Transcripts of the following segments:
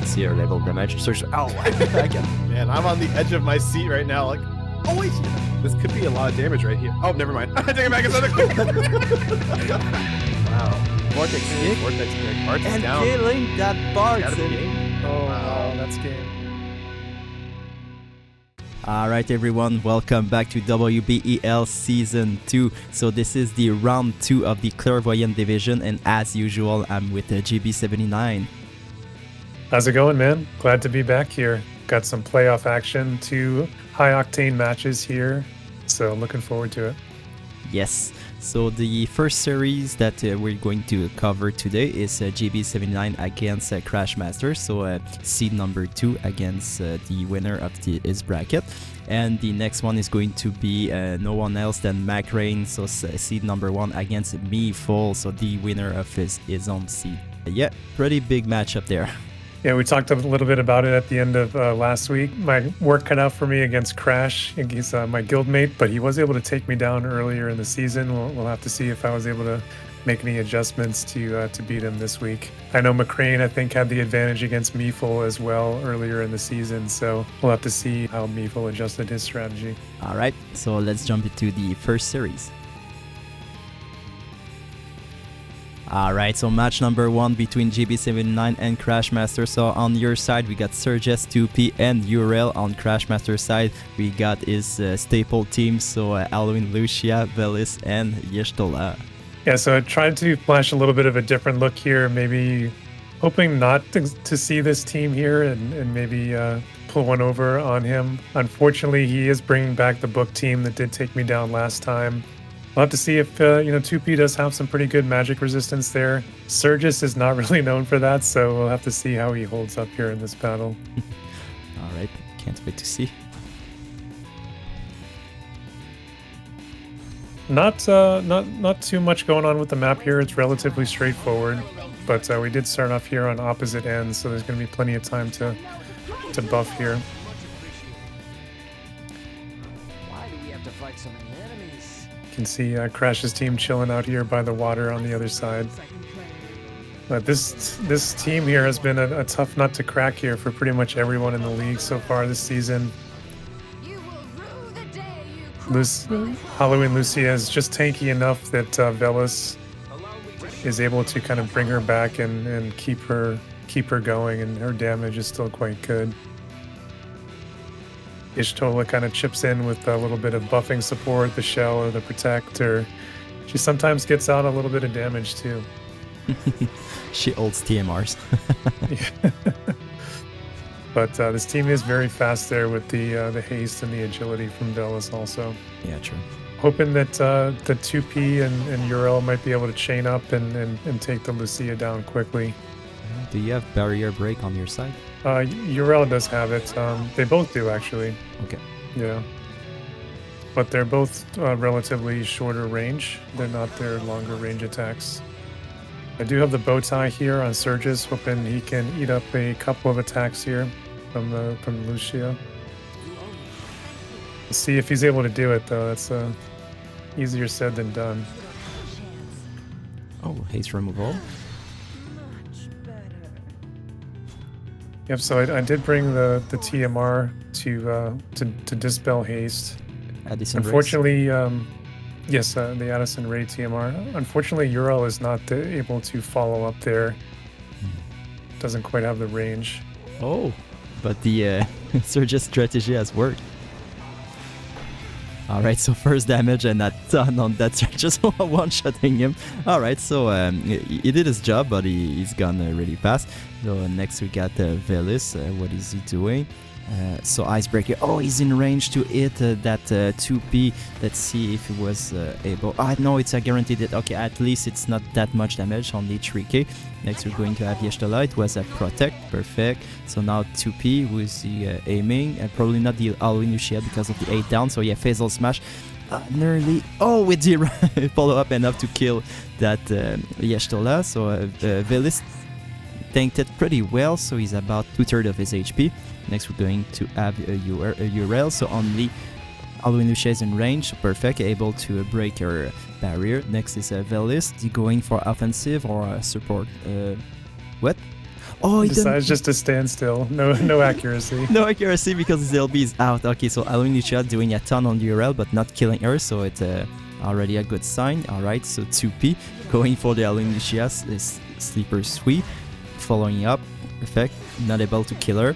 see her level damage. Search. Oh, again. Man, I'm on the edge of my seat right now. Like, oh wait, this could be a lot of damage right here. Oh, never mind. I take it back. It's another quick. Wow. Vortex kick. Vortex kick. Bart's And down. killing that Bart. Oh, wow, that's game. Alright everyone, welcome back to Wbel Season 2. So this is the round 2 of the Clairvoyant division, and as usual I'm with GB79. How's it going, man? Glad to be back here. Got some playoff action, 2 high-octane matches here, so looking forward to it. Yes, so the first series that we're going to cover today is GB79 against CrashMaster, so seed number 2 against the winner of his bracket. And the next one is going to be no one else than MacRain, so seed number 1 against Meefle, so the winner of his own seed. Yeah, pretty big matchup there. Yeah, we talked a little bit about it at the end of last week. My work cut out for me against Crash. He's my guildmate, but he was able to take me down earlier in the season. We'll have to see if I was able to make any adjustments to beat him this week. I know MacRain, I think, had the advantage against Meefle as well earlier in the season, so we'll have to see how Meefle adjusted his strategy. All right, so let's jump into the first series. Alright, so match number 1 between GB79 and CrashMaster. So on your side we got Saddist, 2P and Wbel. On CrashMaster's side we got his staple team, so Halloween, Lucia, Velis and Yeshtola. Yeah, so I tried to flash a little bit of a different look here, maybe hoping not to see this team here and maybe pull one over on him. Unfortunately, he is bringing back the book team that did take me down last time. We'll have to see if, 2P does have some pretty good magic resistance there. Saddist is not really known for that, so we'll have to see how he holds up here in this battle. Alright, can't wait to see. Not too much going on with the map here. It's relatively straightforward, but we did start off here on opposite ends, so there's going to be plenty of time to buff here. Why do we have to fight so many enemies? You can see Crash's team chilling out here by the water on the other side. But this team here has been a tough nut to crack here for pretty much everyone in the league so far this season. Halloween Lucia is just tanky enough that Velis is able to kind of bring her back and keep her going, and her damage is still quite good. Yeshtola kind of chips in with a little bit of buffing support, the shell or the protect, or she sometimes gets out a little bit of damage too. She holds TMRs. But this team is very fast there with the haste and the agility from Velis also. Yeah, true. Hoping that the 2P and Wbel might be able to chain up and take the Lucia down quickly. Do you have barrier break on your side? Wbel does have it. They both do, actually. Okay. Yeah. But they're both relatively shorter range. They're not their longer range attacks. I do have the bow tie here on Saddist, hoping he can eat up a couple of attacks here from Lucia. We'll see if he's able to do it, though. That's easier said than done. Oh, haste removal. Yep, so I did bring the TMR to dispel haste. Addison Unfortunately, yes, the Addison Ray TMR. Unfortunately, Wbel is not able to follow up there. Doesn't quite have the range. Oh, but the Saddist strategy has worked. Alright, so first damage and a ton on that just one-shotting him. Alright, so he did his job, but he's gone really fast. So next we got Velis. What is he doing? So Icebreaker. Oh, he's in range to hit that 2P. Let's see if he was able. No, it's a guaranteed hit. Okay, at least it's not that much damage, only 3k. Next we're going to have Yeshtola. It was a protect. Perfect. So now 2P, who is the aiming, and probably not the Halloween Lucia because of the 8 down. So yeah, Phasal Smash. Nearly. Oh, with the follow-up enough to kill that Yeshtola. So Velis tanked it pretty well, so he's about 2/3 of his HP. Next we're going to have Wbel, so only Halloween Lucia is in range, perfect, able to break her barrier. Next is Velis, going for offensive or support. What? Oh, he Decides just to stand still. No accuracy. no accuracy because his LB is out. Okay, so Halloween Lucia doing a ton on URL but not killing her, so it's already a good sign. Alright, so 2P going for the Halloween Lucia sleeper sweep. Following up, perfect, not able to kill her.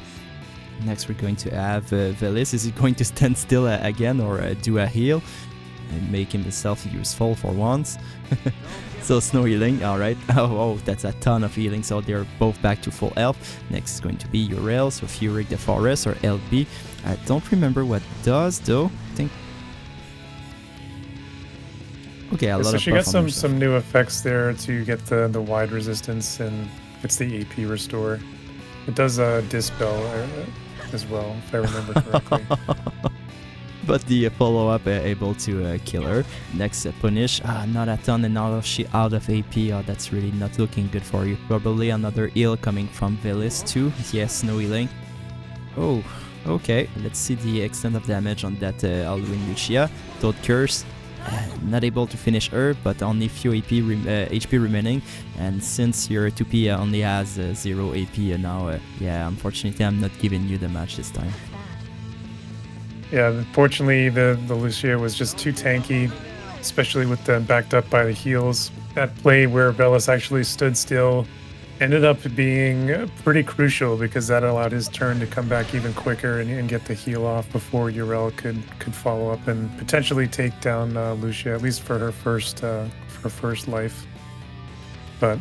Next we're going to have Velis. Is he going to stand still again or do a heal and make himself useful for once? So snow healing, alright. Oh, that's a ton of healing, so they're both back to full health. Next is going to be Uriel, so Fury the Forest or LB. I don't remember what it does though. I think. Okay, a lot So of she buff got on her some new effects there to get the wide resistance, and it's the AP restore. It does dispel as well, if I remember correctly. But the follow-up able to kill her. Next punish, not a ton and out of AP. Oh, that's really not looking good for you. Probably another heal coming from Velis too. Yes, no healing. Oh, okay. Let's see the extent of damage on that Halloween Lucia. Toad Curse. Not able to finish her, but only few HP remaining. And since your 2P only has 0 AP now, yeah, unfortunately I'm not giving you the match this time. Yeah, unfortunately the Lucia was just too tanky, especially with the backed up by the heals. That play where Velis actually stood still ended up being pretty crucial because that allowed his turn to come back even quicker and get the heal off before Uriel could follow up and potentially take down Lucia, at least for her first life. But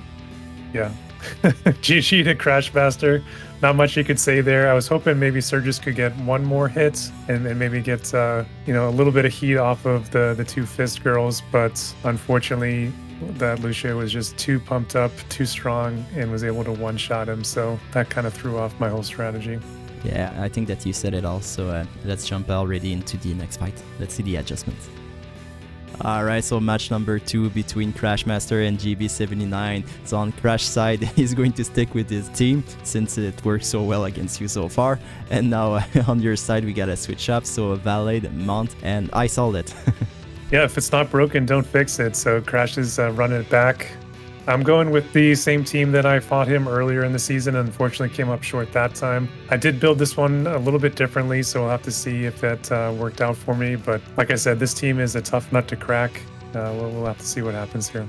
yeah, GG to CrashMaster. Not much you could say there. I was hoping maybe Surges could get one more hit and maybe get a little bit of heat off of the two fist girls, but unfortunately that Lucia was just too pumped up, too strong, and was able to one-shot him, so that kind of threw off my whole strategy. Yeah, I think that you said it all, so let's jump already into the next fight. Let's see the adjustments. Alright, so match number 2 between CrashMaster and GB79. So on Crash side, he's going to stick with his team since it worked so well against you so far. And now on your side, we gotta switch up, so Valet, Mount, and I solved it. Yeah, if it's not broken, don't fix it. So Crash is running it back. I'm going with the same team that I fought him earlier in the season. Unfortunately, came up short that time. I did build this one a little bit differently, so we'll have to see if that worked out for me. But like I said, this team is a tough nut to crack. We'll have to see what happens here.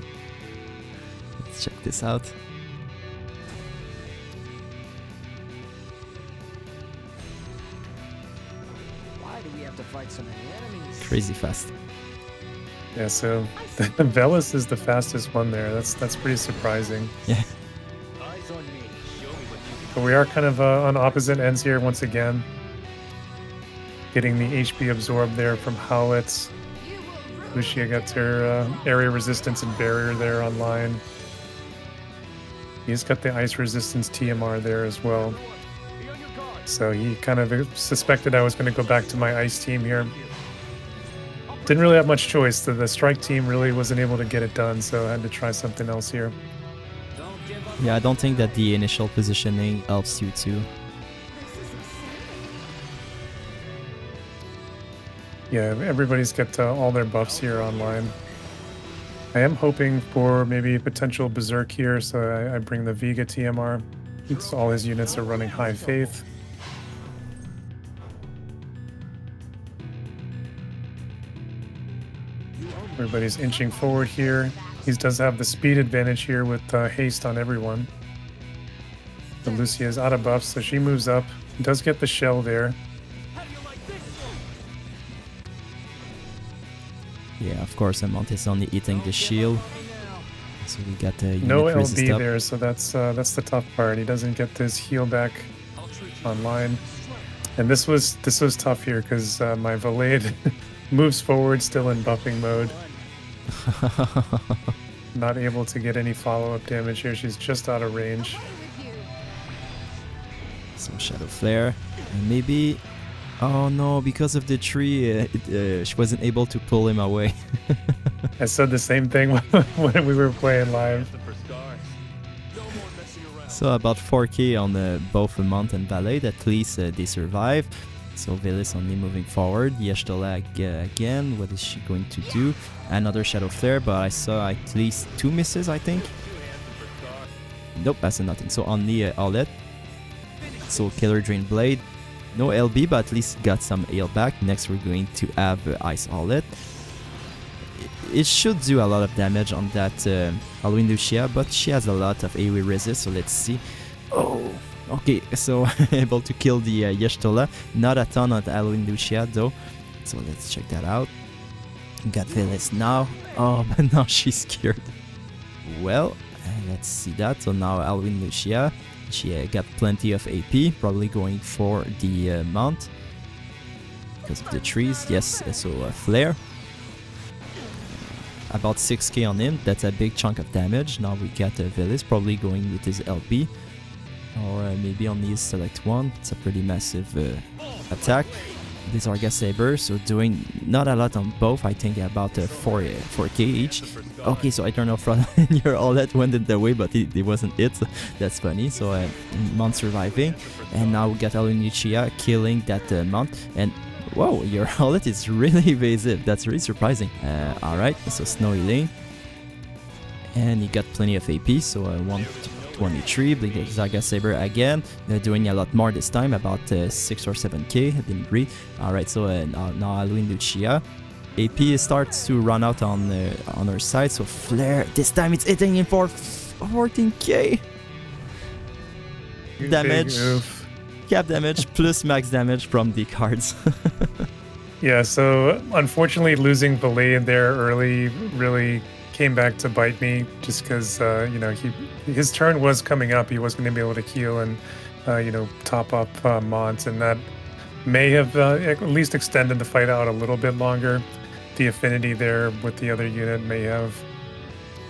Let's check this out. Why do we have to fight so many enemies? Crazy fast. Yeah, so Velis is the fastest one there. That's pretty surprising. Yeah. Eyes on me. Show me what you But we are kind of on opposite ends here once again. Getting the HP absorbed there from Howlett. Lucia gets her area resistance and barrier there online. He's got the ice resistance TMR there as well. So he kind of suspected I was going to go back to my ice team here. Didn't really have much choice. The strike team really wasn't able to get it done, so I had to try something else here. Yeah, I don't think that the initial positioning helps you too. Yeah, everybody's got all their buffs here online. I am hoping for maybe a potential Berserk here, so I bring the Vega TMR. It's all his units are running High Faith. Everybody's inching forward here. He does have the speed advantage here with haste on everyone. The Lucia is out of buffs, so she moves up. Does get the shell there. Yeah, of course, Mount is only eating the shield. So we got the No unit resist LB up. there, so that's the tough part. He doesn't get this heal back online. And this was tough here because my Valet moves forward still in buffing mode. Not able to get any follow-up damage here. She's just out of range. Some Shadow Flare. And maybe... Oh no, because of the tree, she wasn't able to pull him away. I said the same thing when we were playing live. So about 4k on both Mount and Valet, at least they survive. So Velis only moving forward. Yeshtola again, what is she going to do? Another Shadow Flare, but I saw at least 2 misses, I think. Nope, that's nothing. So on the outlet, so Killer Drain Blade. No LB, but at least got some heal back. Next, we're going to have Ice Outlet. It should do a lot of damage on that Halloween Lucia, but she has a lot of AoE resist, so let's see. Oh, okay, so able to kill the Yeshtola. Not a ton on Halloween Lucia, though, so let's check that out. Got Velis now. Oh, but now she's scared. Well, let's see that. So now Halloween Lucia. She got plenty of AP, probably going for the mount because of the trees. Yes, so flare. About 6k on him, that's a big chunk of damage. Now we got Velis probably going with his LP, or maybe on his select one. It's a pretty massive attack. This Arga Saber, so doing not a lot on both, I think about 4k each. Okay, so Eternal Front and your all that went in the way, but it wasn't it, so that's funny. So Mount surviving, and now we got Alunichia killing that Mount, and whoa, your Outlet is really evasive, that's really surprising. Alright, so Snow Healing, and you got plenty of AP, so 123, Blink Zaga Saber again. They're doing a lot more this time, about 6 or 7k. I didn't read. Alright, so now Halloween Lucia. AP starts to run out on her side, so Flare. This time it's hitting him for 14k. Damage. Cap damage plus max damage from the cards. Yeah, so unfortunately losing Valet there early really came back to bite me, just because you know, his turn was coming up. He was going to be able to heal and you know, top up Mont, and that may have at least extended the fight out a little bit longer. The affinity there with the other unit may have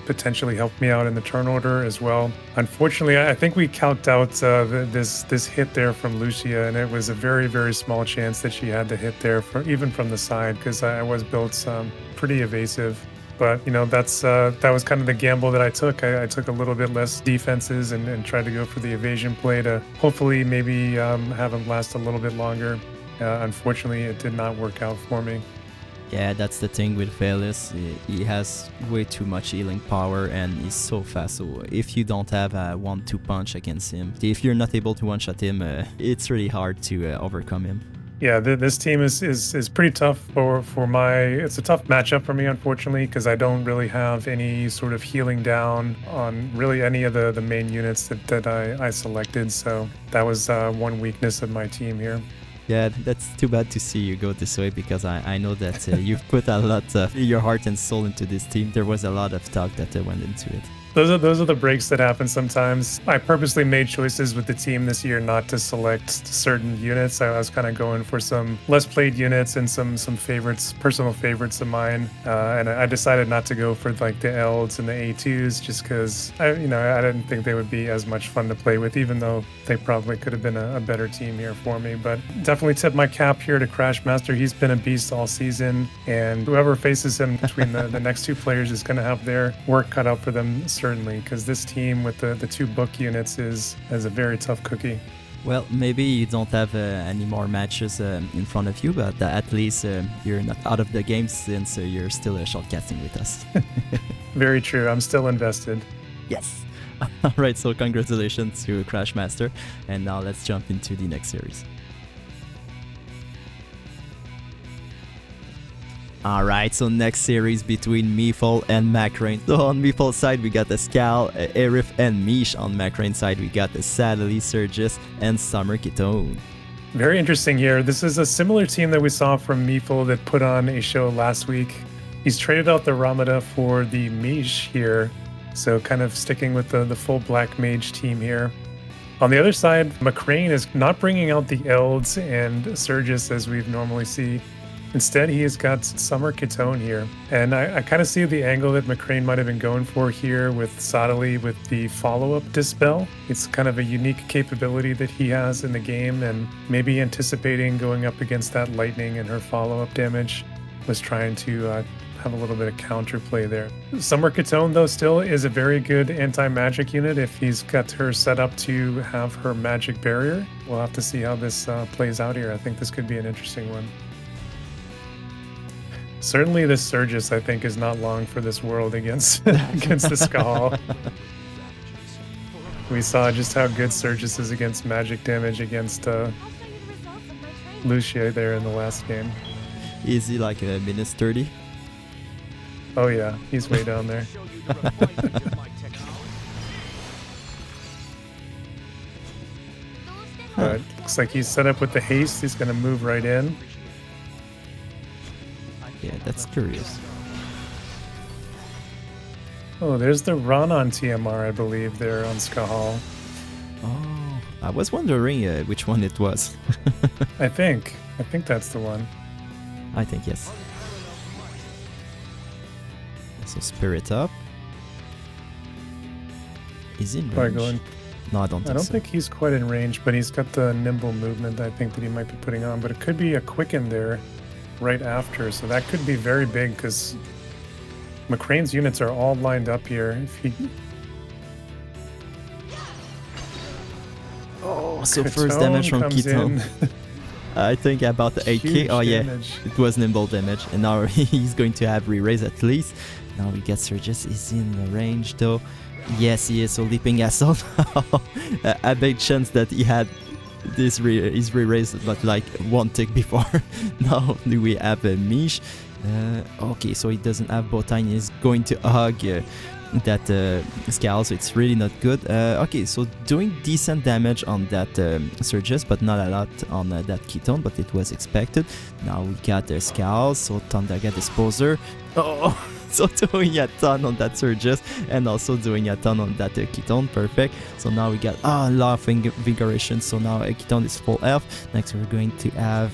potentially helped me out in the turn order as well. Unfortunately, I think we calced out this hit there from Lucia, and it was a very, very small chance that she had to hit there, even from the side, because I was built pretty evasive. But, you know, that was kind of the gamble that I took. I took a little bit less defenses and tried to go for the evasion play to hopefully maybe have him last a little bit longer. Unfortunately, it did not work out for me. Yeah, that's the thing with Velis. He has way too much healing power and he's so fast. So if you don't have a 1-2 punch against him, if you're not able to one-shot him, it's really hard to overcome him. Yeah, this team is pretty tough for my. It's a tough matchup for me, unfortunately, because I don't really have any sort of healing down on really any of the main units that I selected. So that was one weakness of my team here. Yeah, that's too bad to see you go this way, because I know that you've put a lot of your heart and soul into this team. There was a lot of thought that went into it. Those are the breaks that happen sometimes. I purposely made choices with the team this year not to select certain units. I was kind of going for some less played units and some favorites, personal favorites of mine. And I decided not to go for like the Elds and the A2s, just because I didn't think they would be as much fun to play with, even though they probably could have been a better team here for me. But definitely tip my cap here to CrashMaster. He's been a beast all season, and whoever faces him between the next two players is going to have their work cut out for them, certainly, because this team with the two book units is a very tough cookie. Well, maybe you don't have any more matches in front of you, but at least you're not out of the game, since you're still shortcasting with us. Very true. I'm still invested. Yes. All right, so congratulations to CrashMaster, and now let's jump into the next series. Alright, so next series between Meefle and MacRain. So on Meefle's side, we got the Scal, Arif, and Mish. On MacRain's side, we got the Saddist, Surgis, and Summer Ketone. Very interesting here. This is a similar team that we saw from Meefle that put on a show last week. He's traded out the Ramada for the Mish here, so kind of sticking with the full Black Mage team here. On the other side, MacRain is not bringing out the Elds and Surgis as we've normally see. Instead, he has got Summer Ketone here. And I kind of see the angle that MacRain might have been going for here with Sadali with the follow-up Dispel. It's kind of a unique capability that he has in the game, and maybe anticipating going up against that Lightning and her follow-up damage, was trying to have a little bit of counterplay there. Summer Ketone, though, still is a very good anti-magic unit if he's got her set up to have her magic barrier. We'll have to see how this plays out here. I think this could be an interesting one. Certainly this Surgis, I think, is not long for this world against the Skull. We saw just how good Surges is against magic damage against Lucia there in the last game. Is he like a minus 30? Oh yeah, he's way down there. But looks like he's set up with the haste. He's going to move right in. Yeah, that's curious. Oh, there's the run on TMR, I believe, there on Skahal. Oh, I was wondering which one it was. I think that's the one. I think yes. So spirit up. Is he in Probably range? going. No, I don't think I don't so. think he's quite in range, but he's got the nimble movement I think that he might be putting on. But it could be a quicken there right after, so that could be very big because MacRain's units are all lined up here. If he So first damage from comes Ketone. in. I think about the 8k. Huge Oh yeah, damage. it was nimble damage, and now he's going to have re-raise at least. Now we get Surges. Is he in the range though? Yes, he is. So leaping assault. A big chance that he had this his re-raise, but like one tick before. Now we have a Mish. Okay, so he doesn't have Botine. He's going to hug that Scal, so it's really not good. Okay, so doing decent damage on that Surges, but not a lot on that Ketone, but it was expected. Now we got the Scal, so Thunderga Disposer. Oh, so doing a ton on that Surges, and also doing a ton on that Ketone, perfect. So now we got a lot of Vigoration, so now Ketone is full health. Next we're going to have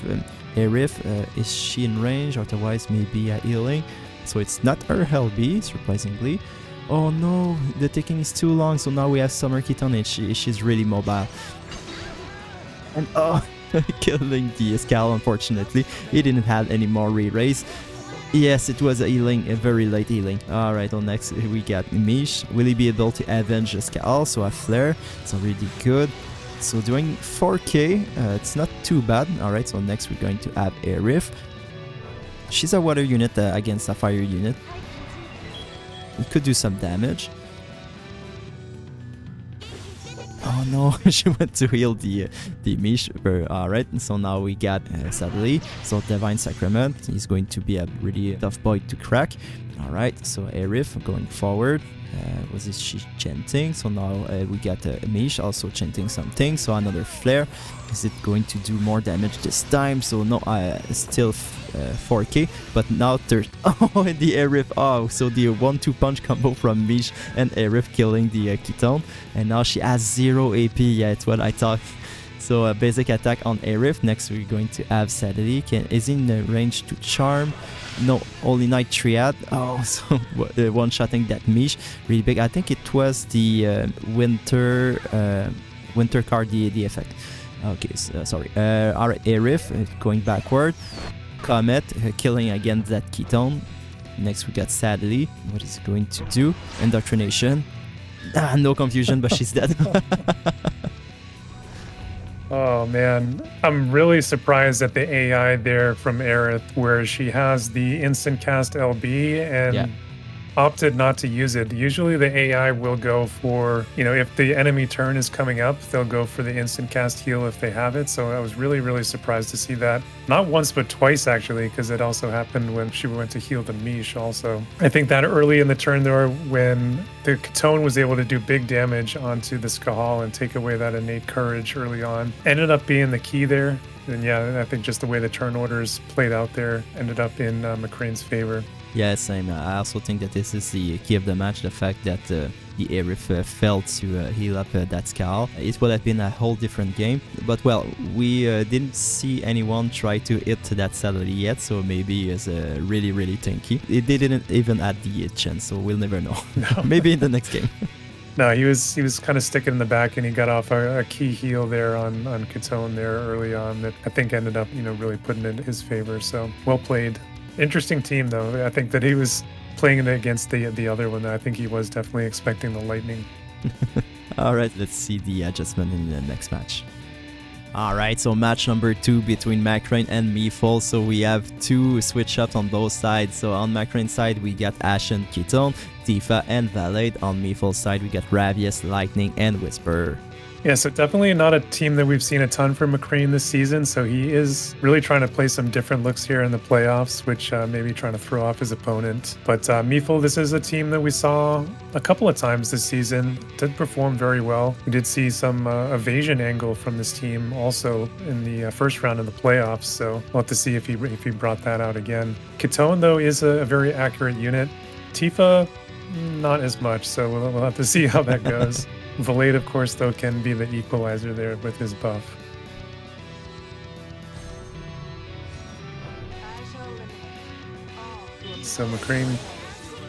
Arif. Is she in range? Otherwise maybe healing. So it's not her LB, surprisingly. Oh no, the taking is too long, so now we have Summer Ketone and she's really mobile. And oh, killing the Scal, unfortunately. He didn't have any more re-raise. Yes, it was a healing, a very late healing. Alright, on next we got Mish. Will he be able to avenge the Scal? So a flare, so really good. So doing 4k, it's not too bad. Alright, so next we're going to have Arif. She's a water unit against a fire unit. It could do some damage. Oh no, she went to heal the Mish. Alright, so now we got Sadly. So Divine Sacrament is going to be a really tough boy to crack. Alright, so Arif going forward. Was this she chanting? So now we got Mish also chanting something. So another flare. Is it going to do more damage this time? So no, still 4k, but now there's oh, and the Arif. Oh, so the 1-2 punch combo from Mish and Arif killing the Ketone, and now she has 0 AP. Yeah, it's what I thought. So a basic attack on Arif. Next we're going to have Sadly. Is in the range to charm. No, only Night Triad. Oh, so one-shotting that Mish. Really big. I think it was the winter card, the effect. Okay, so, sorry. Alright, Arif going backward. Comet killing against that Ketone. Next we got Sadly. What is it going to do? Indoctrination. No confusion, but she's dead. Oh man, I'm really surprised at the AI there from Aerith, where she has the instant cast LB and opted not to use it. Usually the AI will go for, if the enemy turn is coming up, they'll go for the instant cast heal if they have it. So I was really, really surprised to see that. Not once, but twice actually, because it also happened when she went to heal the Mish also. I think that early in the turn there, when the Ketone was able to do big damage onto the Skahal and take away that innate courage early on, ended up being the key there. And yeah, I think just the way the turn orders played out there ended up in MacRain's favor. Yeah, same. I also think that this is the key of the match, the fact that the Arif failed to heal up that Scal. It would have been a whole different game. But well, we didn't see anyone try to hit that Sadly yet, so maybe it's really, really tanky. It didn't even add the chance, so we'll never know. No. Maybe in the next game. No, he was kind of sticking in the back, and he got off a key heal there on Ketone there early on that I think ended up, really putting it in his favor. So well played. Interesting team though. I think that he was playing it against the other one. I think he was definitely expecting the lightning. Alright, let's see the adjustment in the next match. Alright, so match number 2 between MacRain and Meefle. So we have 2 switch ups on both sides. So on MacRain's side, we got Ashen, Ketone, Tifa, and Valet. On Meefle's side, we got Ravius, Lightning, and Whisper. Yeah, so definitely not a team that we've seen a ton from MacRain this season. So he is really trying to play some different looks here in the playoffs, which maybe trying to throw off his opponent. But Meefle, this is a team that we saw a couple of times this season. Did perform very well. We did see some evasion angle from this team also in the first round of the playoffs. So we'll have to see if he brought that out again. Ketone, though, is a very accurate unit. Tifa, not as much. So we'll have to see how that goes. Valade, of course, though, can be the equalizer there with his buff. So MacRain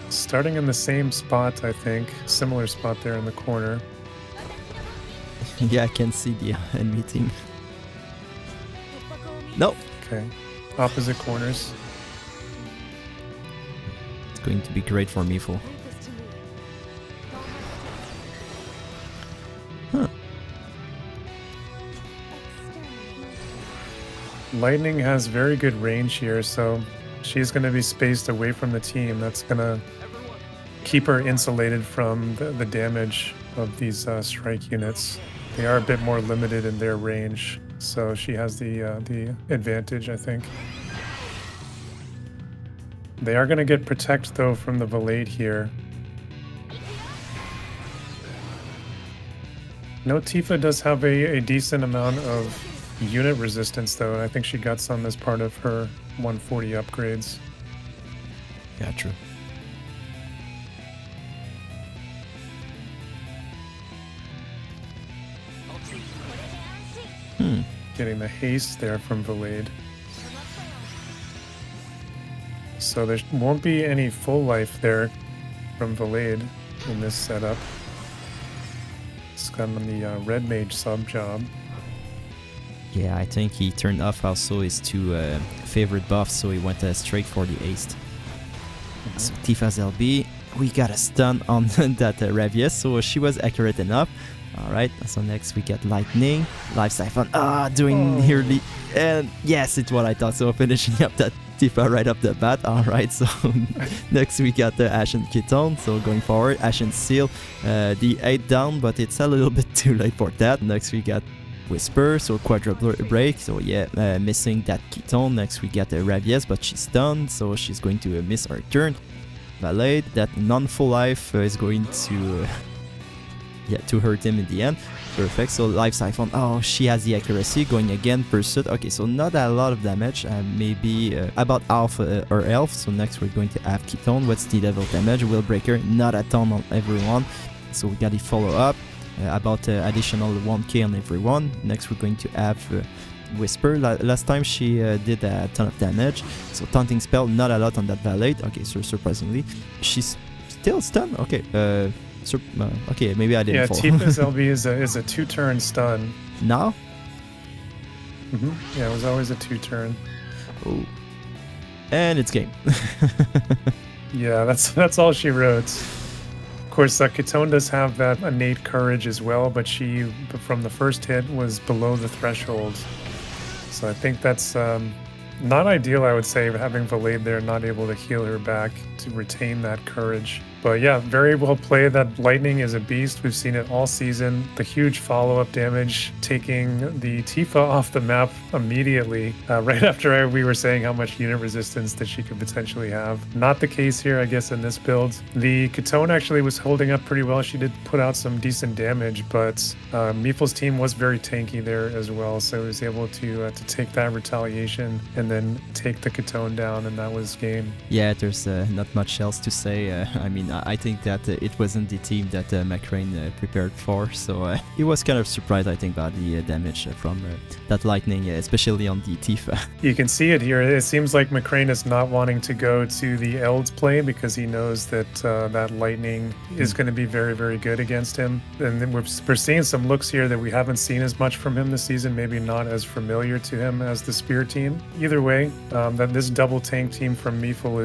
starting in the same spot, I think. Similar spot there in the corner. Yeah, I can see the enemy team. No! Okay. Opposite corners. It's going to be great for Meefle. Huh. Lightning has very good range here, so she's going to be spaced away from the team. That's going to keep her insulated from the damage of these strike units. They are a bit more limited in their range, so she has the advantage, I think. They are going to get protect, though, from the Valade here. No, Tifa does have a decent amount of unit resistance, though, and I think she got some as part of her 140 upgrades. Yeah, true. Getting the haste there from Valade. So there won't be any full life there from Valade in this setup. It's got on the Red Mage sub job. Yeah, I think he turned off also his 2 favorite buffs, so he went straight for the haste. So Tifa's LB, we got a stun on that Ravius, so she was accurate enough. Alright, so next we get Lightning, Life Siphon, doing nearly, and yes, it's what I thought, so finishing up that Tifa right up the bat. Alright, so next we got the Ashen Ketone, so going forward, Ashen Seal, the 8 down, but it's a little bit too late for that. Next we got Whisper, so quadruple break, so yeah, missing that Ketone. Next we got Ravius, but she's stunned, so she's going to miss her turn. Valet, that non-full life is going to to hurt him in the end. Perfect, so Life Siphon, she has the accuracy, going again, Pursuit. Okay, so not a lot of damage, maybe about half her health. So next we're going to have Ketone. What's the level damage? Will Breaker, not a ton on everyone, so we got the follow-up. About additional 1k on everyone. Next we're going to have Whisper. Last time she did a ton of damage, so Taunting Spell, not a lot on that Valet. Okay, so surprisingly she's still stunned. Okay, okay, maybe I didn't fall. Tifa's LB is a 2-turn stun. Now? Yeah, it was always a 2-turn. Oh, and it's game. Yeah, that's all she wrote. Of course, Ketone does have that innate courage as well, but she, from the first hit, was below the threshold. So I think that's not ideal, I would say, having Valade there, not able to heal her back to retain that courage. But yeah, very well played. That Lightning is a beast. We've seen it all season. The huge follow-up damage, taking the Tifa off the map immediately, right after we were saying how much unit resistance that she could potentially have. Not the case here, I guess, in this build. The Ketone actually was holding up pretty well. She did put out some decent damage, but Meefle's team was very tanky there as well, so he was able to take that retaliation and then take the Ketone down, and that was game. Yeah, there's not much else to say. I mean, I think that it wasn't the team that MacRain prepared for, so he was kind of surprised, I think, by the damage from that Lightning, especially on the Tifa. You can see it here. It seems like MacRain is not wanting to go to the Eld play because he knows that that Lightning is going to be very, very good against him. And then we're seeing some looks here that we haven't seen as much from him this season, maybe not as familiar to him as the Spear team. Either way, that this double tank team from Meefle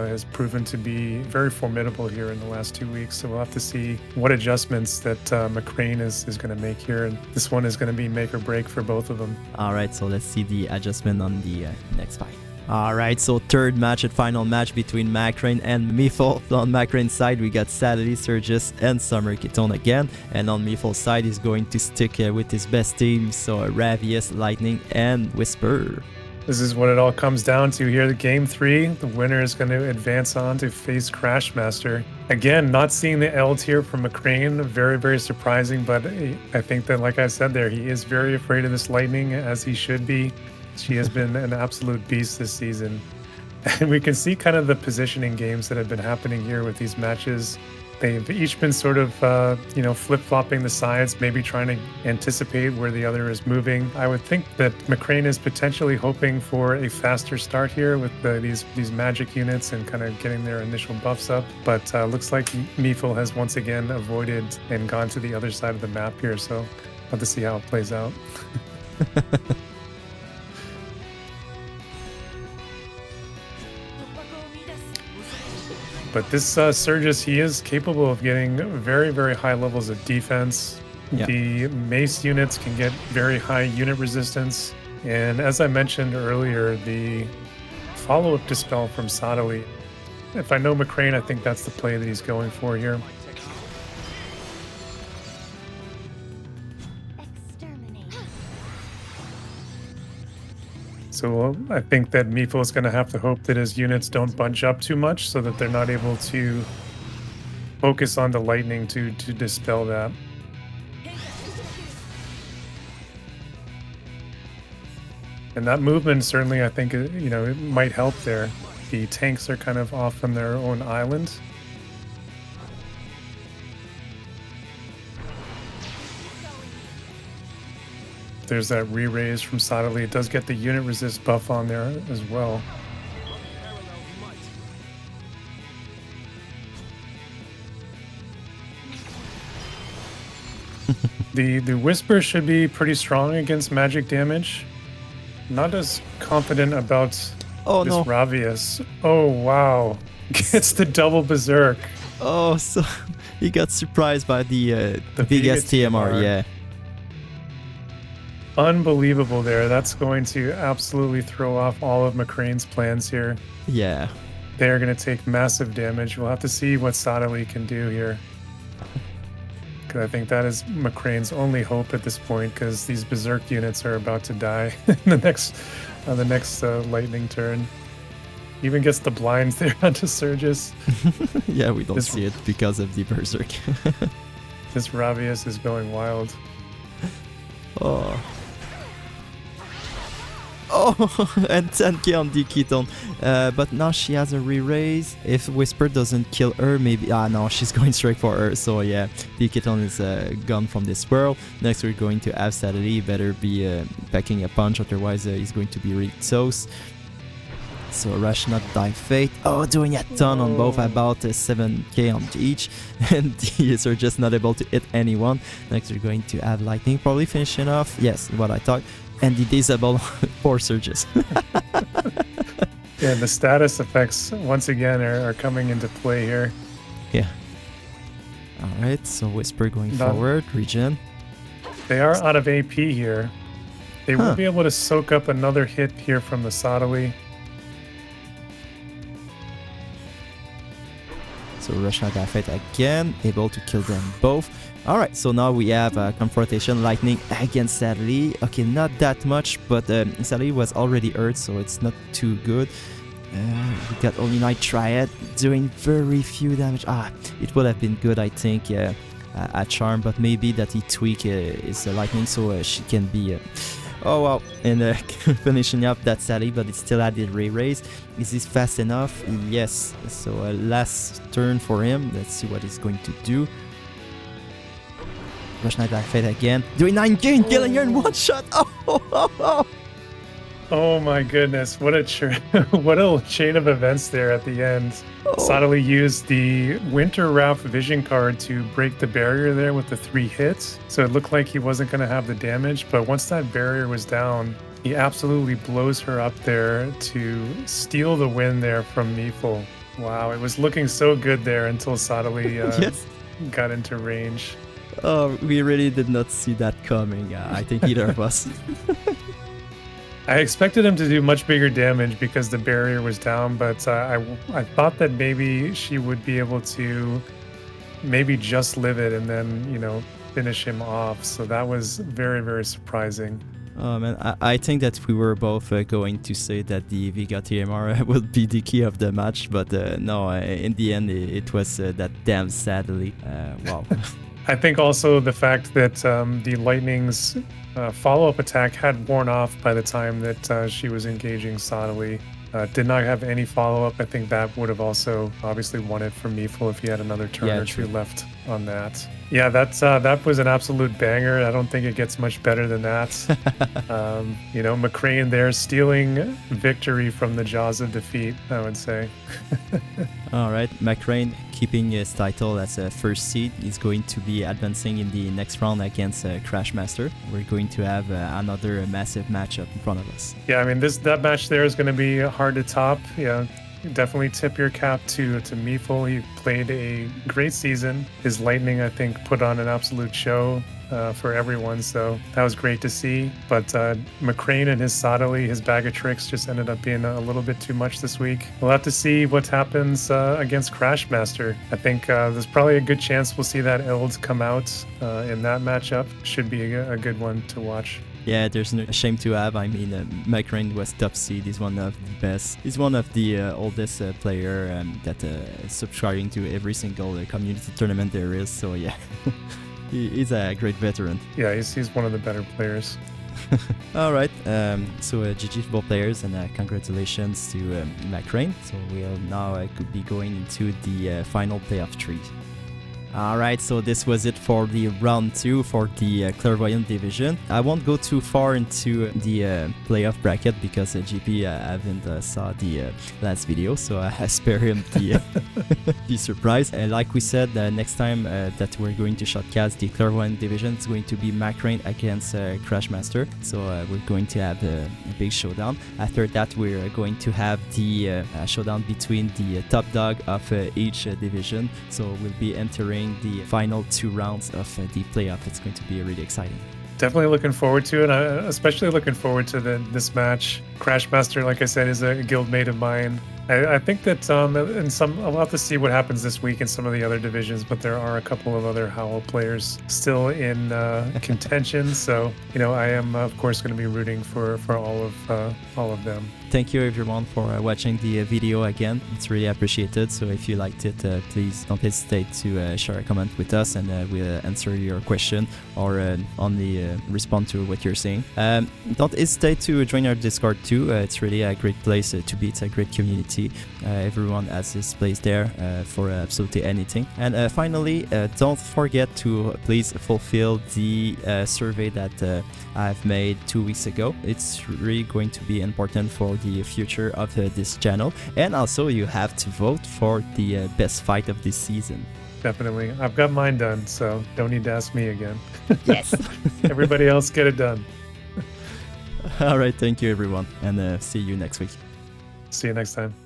has proven to be very formidable here here in the last 2 weeks. So we'll have to see what adjustments that MacRain is going to make here. And this one is going to be make or break for both of them. All right, so let's see the adjustment on the next fight. All right, so third match and final match between MacRain and Meefle. On MacRain's side, we got Saddist, Surges, and Summer Keaton again. And on Meefle's side, he's going to stick with his best team, so Ravius, Lightning, and Whisper. This is what it all comes down to here. The game 3, the winner is going to advance on to face CrashMaster. Again, not seeing the L tier from MacRain, very, very surprising. But I think that, like I said there, he is very afraid of this Lightning, as he should be. She has been an absolute beast this season. And we can see kind of the positioning games that have been happening here with these matches. They've each been sort of, flip-flopping the sides, maybe trying to anticipate where the other is moving. I would think that MacRain is potentially hoping for a faster start here with these magic units and kind of getting their initial buffs up. But looks like Meefle has once again avoided and gone to the other side of the map here. So we'll have to see how it plays out. But this Surges, he is capable of getting very, very high levels of defense. Yeah. The mace units can get very high unit resistance. And as I mentioned earlier, the follow-up Dispel from Saddist. If I know MacRain, I think that's the play that he's going for here. So I think that Meefle is going to have to hope that his units don't bunch up too much so that they're not able to focus on the lightning to dispel that. And that movement certainly, I think, it might help there. The tanks are kind of off on their own island. There's that re-raise from Saddist. It does get the unit resist buff on there as well. The Whisper should be pretty strong against magic damage. Not as confident about this Ravius. Oh, wow. Gets the double Berserk. Oh, so he got surprised by the biggest TMR, yeah. Unbelievable there. That's going to absolutely throw off all of MacRain's plans here. Yeah. They're going to take massive damage. We'll have to see what Saddist can do here. Because I think that is MacRain's only hope at this point, because these Berserk units are about to die on the next lightning turn. Even gets the blinds there onto Surges. Yeah, we don't see it because of the Berserk. This Ravius is going wild. Oh, and 10k on the Keaton. But now she has a re-raise. If Whisper doesn't kill her, maybe... no, she's going straight for her. So yeah, the Keaton is gone from this world. Next we're going to have Saddist. Better be packing a punch, otherwise he's going to be really toast. So Rush not die fate. Oh, doing a ton on both, about 7k on each. And these are just not able to hit anyone. Next we're going to have Lightning, probably finishing off. Yes, what I thought. And the disable 4 Surges. Yeah, the status effects once again are coming into play here. Yeah. Alright, so Whisper going forward, regen. They are out of AP here. They will be able to soak up another hit here from the Saddist. So Rush not that fight again, able to kill them both. Alright, so now we have confrontation Lightning against Saddist. Okay, not that much, but Saddist was already hurt, so it's not too good. We got only Night Triad doing very few damage. It would have been good, I think, a charm, but maybe that he tweak his Lightning so she can be... oh wow, and finishing up that Saddist, but it still had the re-raise. Is this fast enough? Yes. So last turn for him. Let's see what he's going to do. Rush Knight Fate again. Doing 9k and killing her in one shot. Oh my goodness, what a chain of events there at the end. Saddist used the Winter Wrath Vision card to break the barrier there with the 3 hits. So it looked like he wasn't going to have the damage, but once that barrier was down, he absolutely blows her up there to steal the win there from Meefle. Wow, it was looking so good there until Suddenly Yes. got into range. Oh, we really did not see that coming. I think either of us. I expected him to do much bigger damage because the barrier was down, but I thought that maybe she would be able to maybe just live it and then, finish him off. So that was very, very surprising. Man, I think that we were both going to say that the Vega TMR will be the key of the match, but no, in the end, it was that damn Sadly. Wow. I think also the fact that the Lightning's follow-up attack had worn off by the time that she was engaging Sodali. Did not have any follow-up. I think that would have also obviously won it for Meefle if he had another turn or two left on that. Yeah, that was an absolute banger. I don't think it gets much better than that. MacRain there stealing victory from the jaws of defeat, I would say. All right, MacRain keeping his title as a first seed. He's going to be advancing in the next round against CrashMaster. We're going to have another massive matchup in front of us. Yeah, I mean, that match there is going to be hard to top. Yeah, definitely tip your cap to Meefle. He played a great season. His Lightning, I think, put on an absolute show for everyone, so that was great to see. But MacRain and his Sodali, his bag of tricks, just ended up being a little bit too much this week. We'll have to see what happens against CrashMaster. I think there's probably a good chance we'll see that Eld come out in that matchup. Should be a good one to watch. Yeah, there's no shame to have. I mean, MacRain was top seed. He's one of the best. He's one of the oldest player that is subscribing to every single community tournament there is. So yeah, he's a great veteran. Yeah, he's one of the better players. All right, so GG for both players and congratulations to MacRain. So we'll now could be going into the final playoff 3. Alright, so this was it for the round 2 for the Clairvoyant division. I won't go too far into the playoff bracket because GP haven't saw the last video, so I spare him the, the surprise. Like we said, next time that we're going to shotcast the Clairvoyant division, it's going to be MacRain against CrashMaster. So we're going to have a big showdown. After that, we're going to have the showdown between the top dog of each division. So we'll be entering the final 2 rounds of the playoff. It's going to be really exciting. Definitely looking forward to it. Especially looking forward to this match. CrashMaster, like I said, is a guildmate of mine. I think that I'll have to see what happens this week in some of the other divisions, but there are a couple of other Howl players still in contention. So I am of course going to be rooting for all of them. Thank you everyone for watching the video again. It's really appreciated. So if you liked it, please don't hesitate to share a comment with us, and we'll answer your question or only respond to what you're saying. Don't hesitate to join our Discord too. It's really a great place to be. It's a great community. Everyone has his place there for absolutely anything. And finally, don't forget to please fulfill the survey that I've made 2 weeks ago. It's really going to be important for the future of this channel. And also you have to vote for the best fight of this season. Definitely. I've got mine done, so don't need to ask me again. Yes. Everybody else get it done. All right. Thank you everyone. And see you next week. See you next time.